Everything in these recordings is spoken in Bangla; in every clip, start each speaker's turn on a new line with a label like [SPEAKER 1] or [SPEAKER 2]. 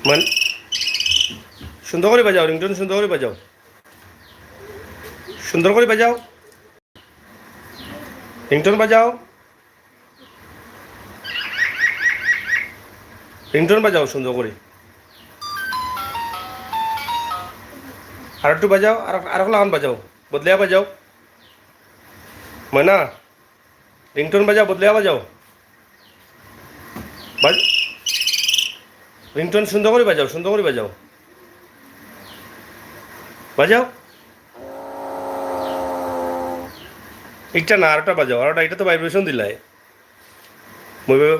[SPEAKER 1] মান সুন্দর করে বাজাও, রিংটোন সুন্দর করে বাজাও, সুন্দর করে বাজাও, রিংটোন বাজাও, রিংটোন বাজাও সুন্দর করে। আর একটু বাজাও, আর লাগান বাজাও, বদলিয়া বাজাও। ময়না, রিংটোন বাজাও, বদলিয়া বাজাও। রিংটোন সুন্দর করে বাজাও, সুন্দর করে বাজাও, বাজাও। একটা না, আরেকটা বাজাও, আরেকটা। এটা তো ভাইব্রেশন দিলাই,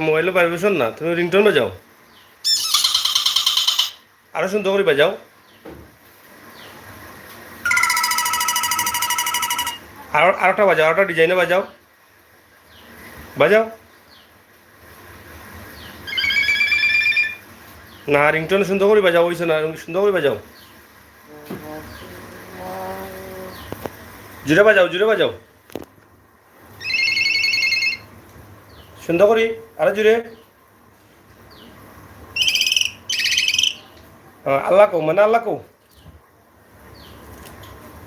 [SPEAKER 1] মোবাইলে ভাইব্রেশন না, তুমি রিংটোন বাজাও, আরো সুন্দর করে বাজাও। আরেকটা বাজাও, আরেকটা ডিজাইনে বাজাও, বাজাও। না, রিংটোন সুন্দর করে বাজাও, ওইসে না, সুন্দর করে বাজাও, জুড়ে বাজাও, জুড়ে বাজাও, সুন্দর করি, আরো জুড়ে। আল্লাহ কো, মানে আল্লাহ কো,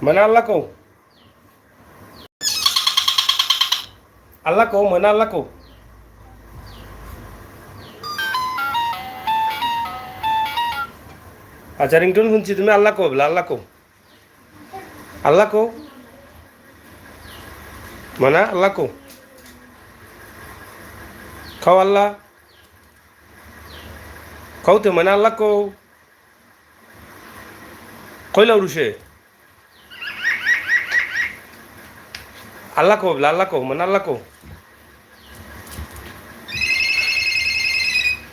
[SPEAKER 1] মানে আল্লাহ কো, আল্লাহ কো, মানে আল্লাহ কো। আচ্ছা, রিংটোন শুনছি, তুমি আল্লাহ কো বলে, আল্লাহ কো, আল্লাহ কো, মানে আল্লাহ কো। খাও আল্লাহ, খাও তো, মানে আল্লাহ কো, কইলাও রুষে, আল্লাহ কো বলে, আল্লাহ কো, মানে আল্লাহ কো।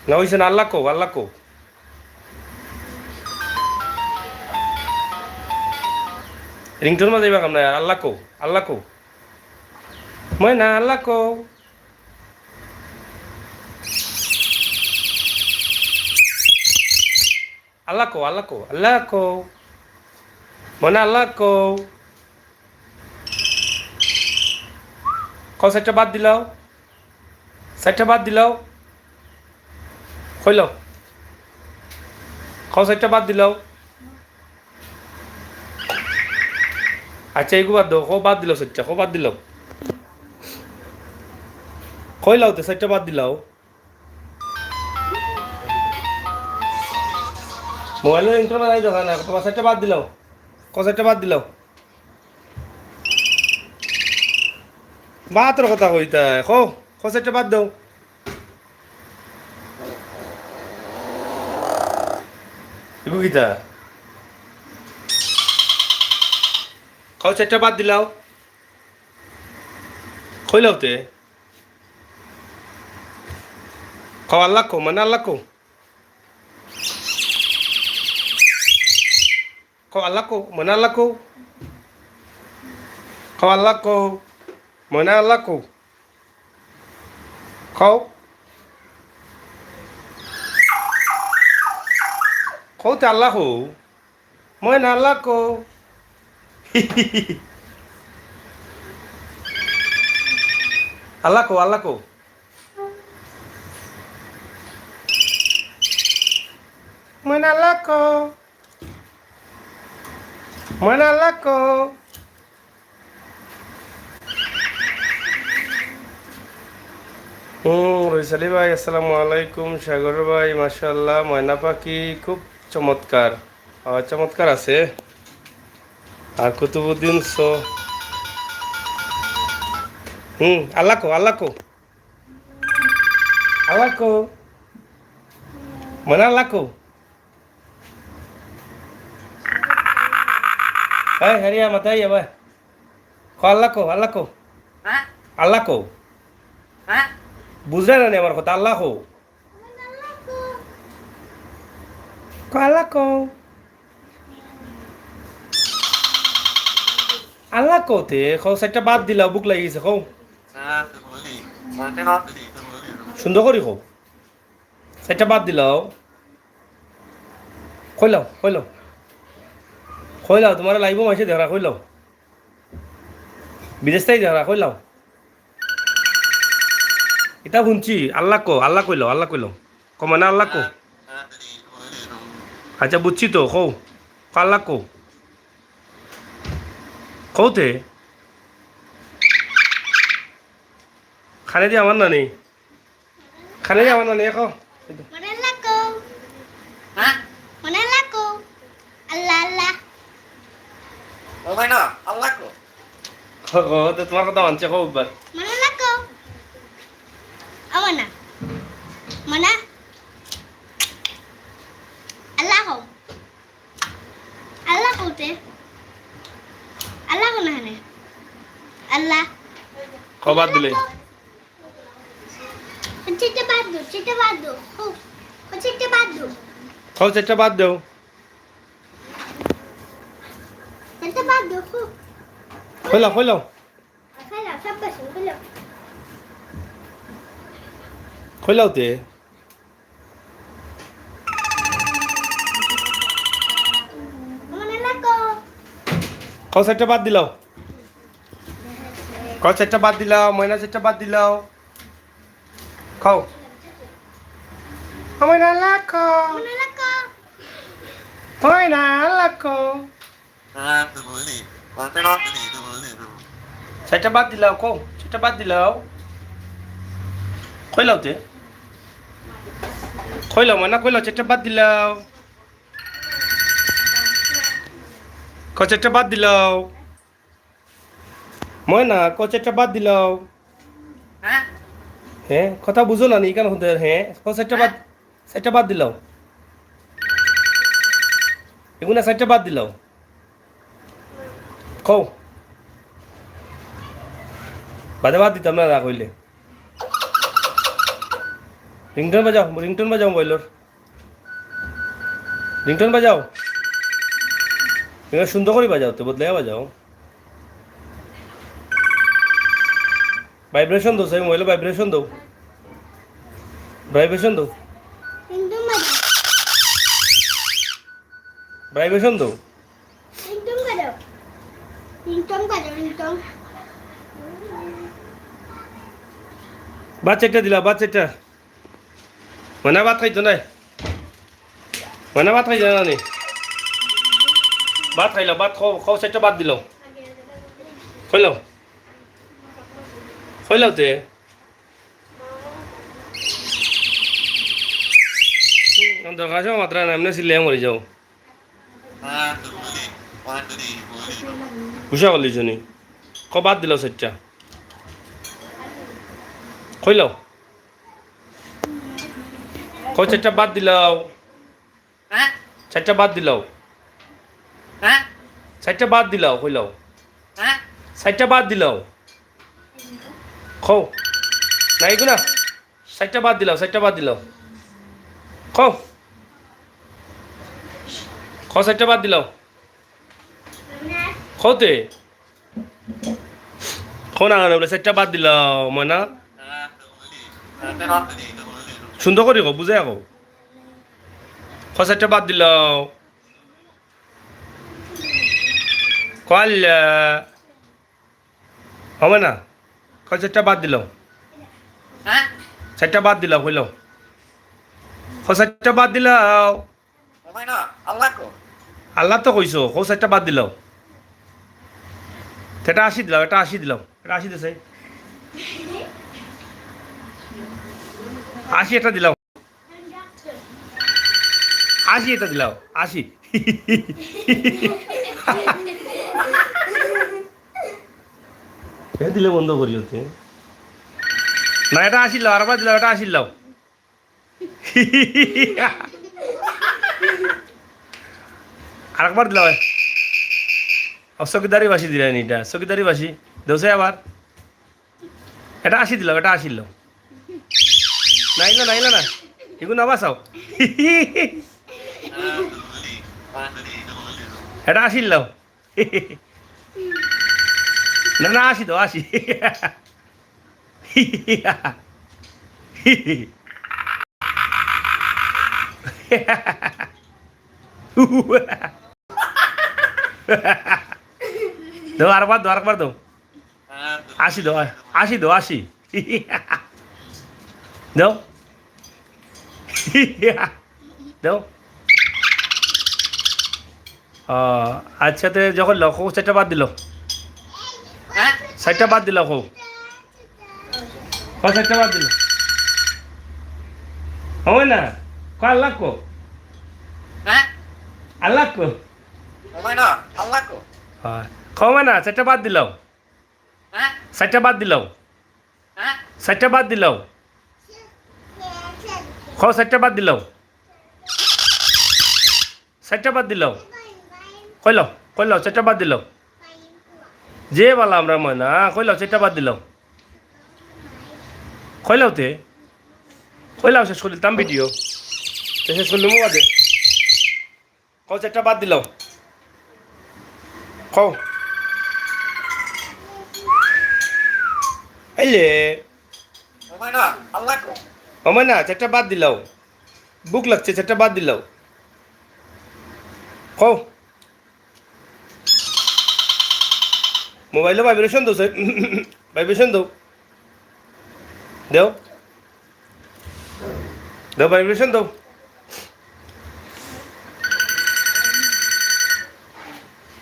[SPEAKER 1] না হইছে না, আল্লাহ কো, আল্লাহ কো। রিংটোন বাজাইবা কাম না, আল্লাহ কো, আল্লাহ কো, মই না আল্লাহ কো, আল্লাহ কো, আল্লাহ কো, আল্লাহ কো, মানে আল্লাহ কো। কও সাইডটা বাদ দিলাও, সাইডটা বাদ দিলাও, কইলাও, কও সাইডটা বাদ দিলাও। আচ্ছা, এইগু বাদ দাও, কও বাদ দিলাও সাইডটা, কও বাদ দিলাও, কইলাও তো সাইডটা বাদ দিলাও। মোবাইলের রিংটোন বাজাই দোকান না, তোমার সাইডটা বাদ দিলাও, কও সাইডটা বাদ দিলাও। বাহাত্তর কথা কইতা, কও কও সাইডটা বাদ দাও। এগু গীতা, কও সাইডটা বাদ দিলাও, কইলাও তে, কও আল্লাহ কো, মানে আল্লাহ কো, kau Allah ko, mana Allah ko, kau Allah ko, mana Allah ko, kau te Allah ko, mana Allah ko, Allah ko, Allah ko, mana Allah ko, mana Allah ko. Raisali ভাই, আসসালামু আলাইকুম। সাগর ভাই, মাশাআল্লাহ, ময়না পাখি খুব চমৎকার, চমৎকার আছে। আর কুতুবুদ্দিন আল্লাহ কো, আল্লাহ কো, আল্লাহ কো, মানে আল্লাহ কো। এই হেরিয়া মাথায় যাবে, কো আল্লাহ কো, আল্লাহ কো, আল্লাহ কো। বুঝলে না আমার কথা, আল্লাহ কো, আল্লাহ কো, আল্লাহ কওতে কও সাইডটা বাদ দিলাও, বুক লাগি গেছে, কও সুন্দর করি, কও সাইডটা বাদ দিলাও, কইলাও, কইলাও, কইলাও, তোমার লাইভ মাসে দেখা, কইলাও বিদেশ থেকে দেখা, কইলাও এটা শুনছি। আল্লাহ কো, আল্লাহ কইলাও, আল্লাহ কইলাও, মানে আল্লাহ কো। আচ্ছা বুঝছি তো কৌ কাল্লা কৌ কৌতে খানে দিয়ে আমার না নেই খানে দিয়ে আমার না নেই কৌ
[SPEAKER 2] Manalaco. Hah? Manalaco. Allah Allah.
[SPEAKER 3] Okay na, Allah ko.
[SPEAKER 1] তো তোমার কথা মানছে কৌ একবার
[SPEAKER 2] Manalaco. Awana. Mana? Allah ko. Allah ko te. Allah ko na hane. Allah.
[SPEAKER 1] কবার দিলে
[SPEAKER 2] Chita badu, chita badu. Oh, chita badu.
[SPEAKER 1] কৌ চারটা বাদ দেও
[SPEAKER 2] Chita badu. Oh.
[SPEAKER 1] কইলাও কইলাও
[SPEAKER 2] Hello, sabas, hello.
[SPEAKER 1] কইলাও তে
[SPEAKER 2] Manalaco.
[SPEAKER 1] কৌ চারটা বাদ দিলাও কৌ চারটা বাদ দিলাও ময়না চারটা বাদ দিলাও খাও ময়না লাখো
[SPEAKER 2] Manalaco.
[SPEAKER 1] ময়না লাখো
[SPEAKER 3] Ah, tumuli. Ate na, tumuli.
[SPEAKER 1] চারটা বাদ দিলাও কৌ চারটা বাদ দিলাও কইলাও তে কইলাও ময়না কইলাও চারটা বাদ দিলাও কৌ চারটা বাদ দিলাও ময়না কৌ চারটা বাদ দিলাও
[SPEAKER 3] Hah?
[SPEAKER 1] হ্যাঁ কথা বুঝো না নি কেন হতে হ্যাঁ কৌ চারটা বাদ দিলাও এগুলা চারটা বাদ দিলাও কৌ বাদে বাদ দিতাম না রাগ হইলে রিংটোন বাজাও মোবাইলর রিংটোন বাজাও এগুলো সুন্দর করে বাজাও তো বদলে বাজাও ভাইব্রেশন দো সেই মোবাইলে ভাইব্রেশন দো ভাইব্রেশন দো
[SPEAKER 2] Ringtone badu.
[SPEAKER 1] ভাইব্রেশন দো
[SPEAKER 2] Ringtone badu. Ringtone badu, ringtone.
[SPEAKER 1] বাচ্চাটা দিলা বাচ্চাটা মানে ভাত খাইতো নাই মানে ভাত খাইছো না নি ভাত খাইলাও ভাত খাও চারটা বাদ দিলাও কইলাও তে দরকার আছে মাত্রা না এমনি সিলে মরে যাও
[SPEAKER 3] Ah, tumuli. Ate ni, tumuli.
[SPEAKER 1] হুশা করলি জনি ক বাদ দিলাও চারটা কইলাও চারটা বাদ দিলাও
[SPEAKER 3] Hah?
[SPEAKER 1] চারটা বাদ দিলাও
[SPEAKER 3] Hah?
[SPEAKER 1] চারটা বাদ দিলাও কইলাও
[SPEAKER 3] Hah?
[SPEAKER 1] চারটা বাদ দিলাও খাও না এগুলা চারটা বাদ দিলাও খাও চারটা বাদ দিলাও খাওতে খাও না বলে চারটা বাদ দিলাও ময়না
[SPEAKER 3] Ah, tumuli. Ate na, tumuli.
[SPEAKER 1] সুন্দর করে কো বুঝে কো চারটা বাদ দিলাও কল্যা হবে না চারটা বাদ দিলাও
[SPEAKER 3] Hah?
[SPEAKER 1] চারটা বাদ দিলাও কইলাও চারটা বাদ দিলাও
[SPEAKER 3] Okay na, Allah ko.
[SPEAKER 1] আল্লাহ তো কইছো চারটা বাদ দিলাও এটা 80 দিলাও এটা 80 দিছে 80 এটা দিলাও 80 এটা দিলাও 80 দিলে বন্ধ করি হতে না এটা 80 লাও আরেকবার দিলাও এটা 80 লাও আরেকবার দিলাও চকিদারি বাসি দিলেন এটা চকিদারি বাসি দেওছে আবার এটা 80 দিলাও এটা 80 লাও নাইলা না এগুলো না বাসাও
[SPEAKER 3] Ah, tumuli. Ate ni, tumuli.
[SPEAKER 1] এটা 80 লাও না 80 দাও 80 দাও আরেকবার দাও
[SPEAKER 3] Ah,
[SPEAKER 1] 80 দাও 80 দাও 80 দাও দাও আচ্ছা তে যখন লখো সেটা বাদ দিল
[SPEAKER 3] হ্যাঁ
[SPEAKER 1] সাইডটা বাদ দিল খো সাইডটা বাদ দিল হবে না ক আল্লাহ কো
[SPEAKER 3] হ্যাঁ
[SPEAKER 1] আল্লাহ কো
[SPEAKER 3] ওমাই না আল্লাহ কো
[SPEAKER 1] হবে না সেটা বাদ দিল
[SPEAKER 3] হ্যাঁ
[SPEAKER 1] সাইডটা বাদ দিল
[SPEAKER 3] হ্যাঁ
[SPEAKER 1] সাইডটা বাদ দিল খ সাইডটা বাদ দিল সাইডটা বাদ দিল কইল সেটা বাদ দিল যে বলা আমরা ময়না কইল সেটা বাদ দিল কইলাওতে কইলাও শেষ করে দিতাম ভিডিও শেষ করলে মো বাদে কও সেটা বাদ দিল কও এলে
[SPEAKER 3] ওমাই না আল্লাহ কো
[SPEAKER 1] আমার না সেটা বাদ দিলাও বুক লাগছে সেটা বাদ দিলাও কও মোবাইলে ভাইব্রেশন দাও স্যার ভাইব্রেশন দাও দেও দাও ভাইব্রেশন দাও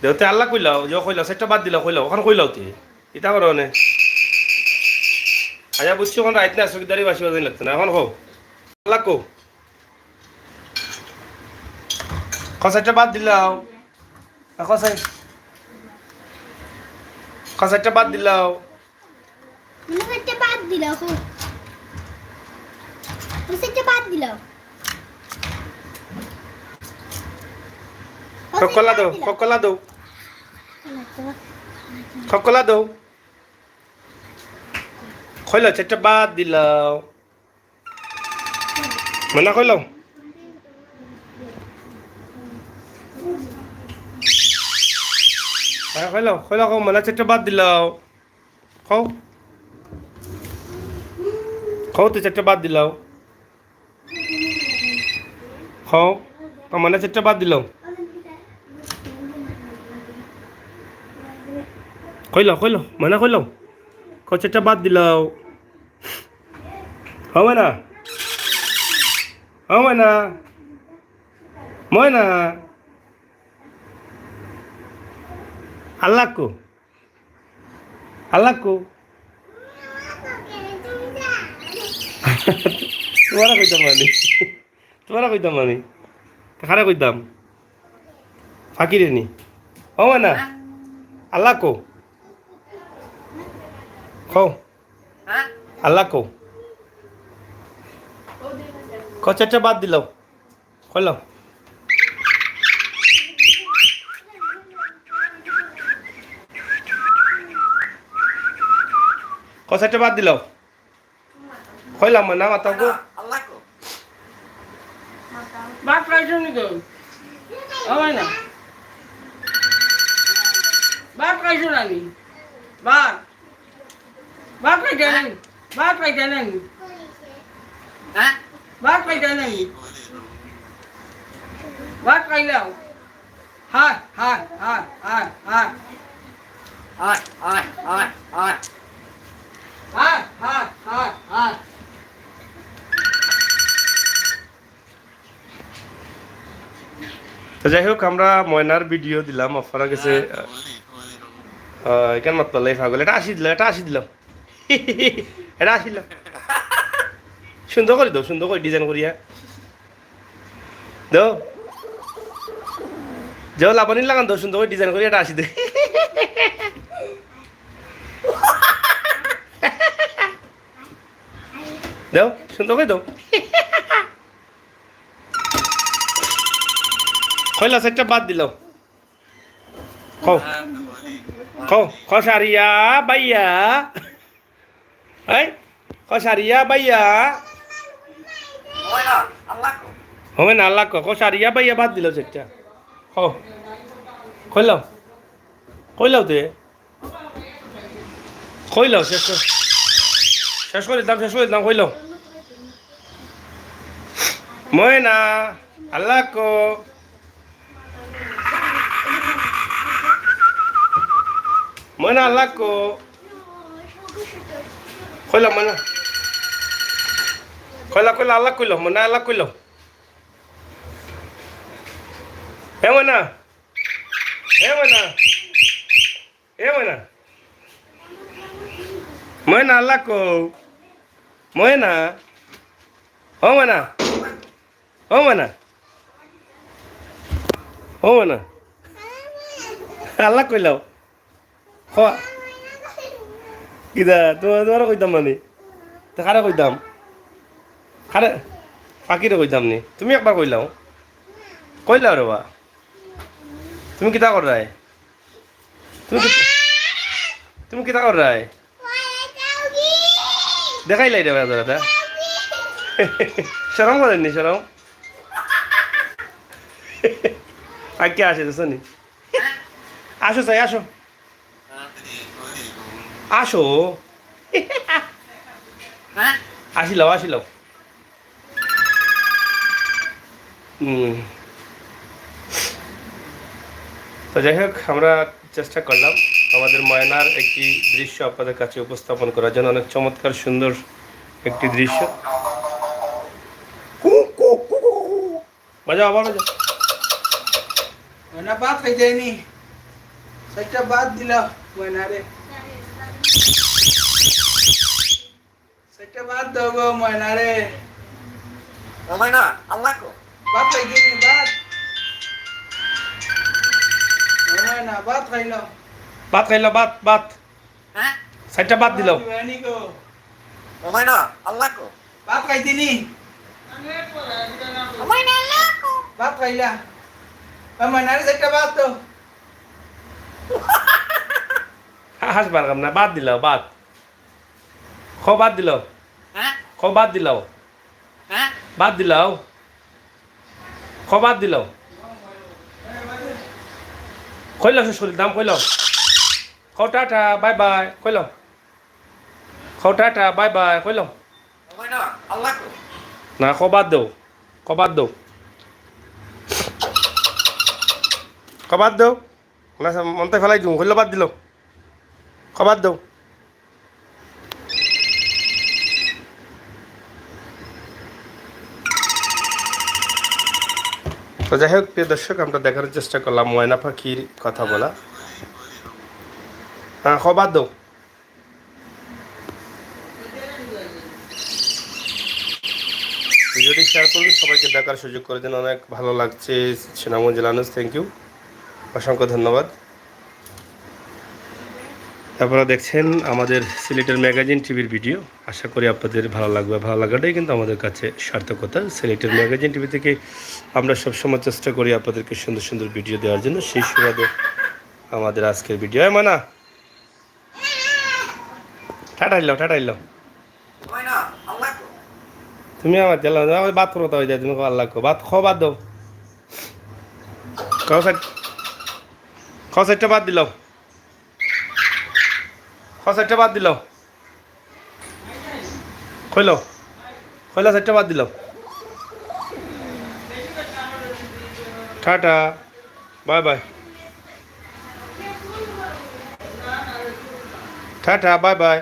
[SPEAKER 1] দেওতে আল্লাহ কইলাও যে কইলাও সেটা বাদ দিলাও কইলাও ওখানে কইলাও তে ইটা করো নে আচ্ছা বুঝছি ওখানে রাইত না সুবিধারই বাসি বাজাই লাগতো না এখন কও আল্লাহ কও কসাইটা বাদ দিলাও কসাইটা বাদ দিলাও
[SPEAKER 2] মানে সেটা বাদ দিলাও খো সেটা বাদ দিলাও
[SPEAKER 1] খকলা দাও খকলা দাও কইলাও সেটা বাদ দিলাও মানে কইলাও কইলাও কও মানে সেটা বাদ দিলাও কও তো সেটা বাদ দিলাও কও মানে সেটা বাদ দিলাও কইলাও মানে কইলাও কও সেটা বাদ দিলাও হবে না ময়না আল্লাহ কো তোমারা কইতাম মানে খারা কইতাম ফাঁকিরে নি হবে না আল্লাহ কো
[SPEAKER 3] হ্যাঁ
[SPEAKER 1] আল্লাহ কো কচারটা বাদ দিলাও কইলাও কচারটা বাদ দিলাও কইলাম না মাতাও গো
[SPEAKER 3] আল্লাহ কো
[SPEAKER 4] বাদ পাইছো নাকি হয় না বাদ পাইছো নাকি বাদ পাইছে নাকি বাদ পাইছে নাকি
[SPEAKER 3] হ্যাঁ
[SPEAKER 4] বাদ পাইছে নাকি বাদ পাইলাও হায় হায় হায় হায় হায়
[SPEAKER 3] আয় আয় আয় আয়
[SPEAKER 4] হায় হায় হায় হায়
[SPEAKER 1] তো যাই হোক আমরা ময়নার ভিডিও দিলাম আপনারা কাছে এখান মাত পারলে ফাগল এটা আসি দিলাম এটা আসিল সুন্দর করে দাও সুন্দর করে ডিজাইন করিয়া দাও যাও লাপানি লাগান দাও সুন্দর করে ডিজাইন করিয়া এটা আসি দে দাও সুন্দর করে দাও কইলা সেটা বাদ দিলাও সারিয়া বাইয়া এই সারিয়া বাইয়া
[SPEAKER 3] ওমাই না আল্লাহ কো
[SPEAKER 1] হবে না আল্লাহ সারিয়া বাইয়া বাদ দিল সেটা কইলাও তে কইলাও শেষ করে দিলাম কইলাও ময়না আল্লাহ কো ময়না আল্লাহ কো কইলাম ময়না কইলা আল্লাহ কইলাম ময়না আল্লাহ কইলাম হে ময়না এ ময়না এ ময়না ময়না আল্লাহ কো ময়না ও ময়না ও ময়না ও ময়না আল্লাহ কইলাও কিদা তোমার কইতাম মানে তো কারে কইতাম কারে পাখিরে কইতাম নি তুমি একবার কইলাও কইলাও রে বা তুমি কিতা কর রায় তুমি কিতা কর রায় দেখাই লাই রে দাদা শরম করেননি শরম আগে আসে তো শোনি আসো চাই আসো আসো আসিলাও আসিলাও তো যাই হোক আমরা চেষ্টা করলাম আমাদের ময়নার একটি দৃশ্য আপনাদের কাছে উপস্থাপন করার জন্য অনেক চমৎকার সুন্দর একটি দৃশ্য বাজাও আবার বাজাও
[SPEAKER 4] ময়না ভাত খাই যায়নি সেটা ভাত দিলাম ময়না রে সেটা ভাত দেবো ময়না রে
[SPEAKER 3] Mamaina, Allah ko.
[SPEAKER 4] ভাত খাই যায়নি ভাত ময়না ভাত খাইলো
[SPEAKER 1] ভাত খাইলো ভাত ভাত
[SPEAKER 3] Hah?
[SPEAKER 1] সাইডটা ভাত দিল
[SPEAKER 4] দিবানি গো
[SPEAKER 3] Mamaina, Allah ko.
[SPEAKER 4] ভাত খাইতিনি
[SPEAKER 3] Mamaina, Allah ko.
[SPEAKER 4] ভাত খাইলা ময়না রে সেটা ভাত তো
[SPEAKER 1] হাসবার কাম না ভাত দিল ভাত খো ভাত দিল
[SPEAKER 3] Hah?
[SPEAKER 1] খো ভাত দিল
[SPEAKER 3] Hah?
[SPEAKER 1] ভাত দিল খো ভাত দিল কইলাম শরীর দাম কইলাম খো টাটা বাই বাই কইলাম খো টাটা বাই বাই কইলাম
[SPEAKER 3] Mamaina, Allah ko.
[SPEAKER 1] না খো ভাত দেও খো ভাত দেও খো ভাত দেও না মনতে ফেলাই দিও কইলো ভাত দিল খো ভাত দেও তো যাই হোক প্রিয় দর্শক আমরা দেখার চেষ্টা করলাম ময়না পাখির কথা বলা হ্যাঁ খবর দাও ভিডিওটি শেয়ার করুন সবাইকে দেখার সুযোগ করে দেন অনেক ভালো লাগছে সুনামগঞ্জ জেলানুস থ্যাংক ইউ অসংখ্য ধন্যবাদ আপনারা দেখছেন আমাদের সিলেটের ম্যাগাজিন টিভির ভিডিও আশা করি আপনাদের ভালো লাগবে ভালো লাগাটাই কিন্তু আমাদের কাছে সার্থকতা সিলেটের ম্যাগাজিন টিভি থেকে আমরা সবসময় চেষ্টা করি আপনাদেরকে সুন্দর সুন্দর ভিডিও দেওয়ার জন্য সেই সুবাদে আমাদের আজকের ভিডিও মানা ঠাটাইলাও
[SPEAKER 3] Mamaina, Allah ko.
[SPEAKER 1] তুমি আমার জেলা আমার বাদ করো হয়ে যায় তুমি আল্লাহ বাদ বাদ দাও খাওয়া সাইডটা বাদ দিলাও সাইডটা বাদ দিলাও খইলো সাইডটা বাদ দিলাও tata bye bye tata bye by